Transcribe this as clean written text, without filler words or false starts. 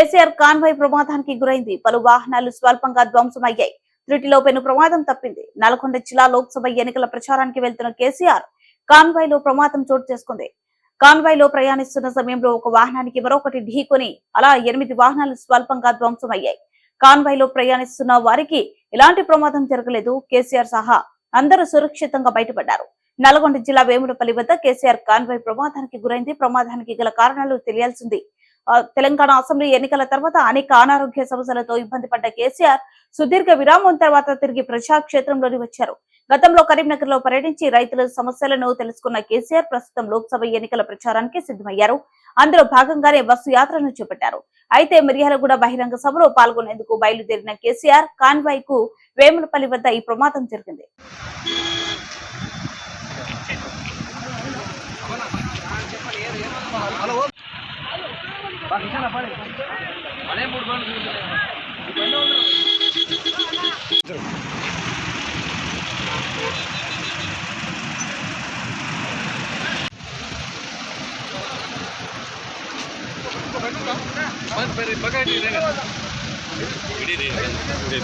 KCR convoy ప్రమాదానికి గురైంది. పలు వాహనాలు స్వల్పంగా ధ్వంసమయ్యాయి. త్రుటిలో పెను ప్రమాదం తప్పింది. నల్గొండ జిల్లా లోక్సభ ఎన్నికల ప్రచారానికి వెళ్తున్న కేసీఆర్ కాన్వాయ్ లో ప్రమాదం చోటు చేసుకుంది. కాన్వాయ్ లో ప్రయాణిస్తున్న సమయంలో ఒక వాహనానికి మరొకటి ఢీకొని అలా 8 వాహనాలు స్వల్పంగా ధ్వంసమయ్యాయి. కాన్వాయ్ లో ప్రయాణిస్తున్న వారికి ఎలాంటి ప్రమాదం జరగలేదు. కేసీఆర్ సహా అందరూ సురక్షితంగా బయటపడ్డారు. నల్గొండ జిల్లా వేములపల్లి వద్ద కేసీఆర్ కాన్వాయ్ ప్రమాదానికి గురైంది. ప్రమాదానికి గల కారణాలు తెలియాల్సింది. తెలంగాణ అసెంబ్లీ ఎన్నికల తర్వాత అనేక అనారోగ్య సమస్యలతో ఇబ్బంది పడ్డ కేసీఆర్ సుదీర్ఘ విరామం తర్వాత తిరిగి ప్రజాక్షేత్రంలోకి వచ్చారు. గతంలో కరీంనగర్ లో పర్యటించి రైతుల సమస్యలను తెలుసుకున్న కేసీఆర్ ప్రస్తుతం లోక్సభ ఎన్నికల ప్రచారానికి సిద్ధమయ్యారు. అందులో భాగంగానే బస్సు యాత్రను చేపట్టారు. అయితే మిర్యాలగూడ బహిరంగ సభలో పాల్గొనేందుకు బయలుదేరిన కేసీఆర్ కాన్వాయ్ కు వేములపల్లి వద్ద ఈ ప్రమాదం జరిగింది.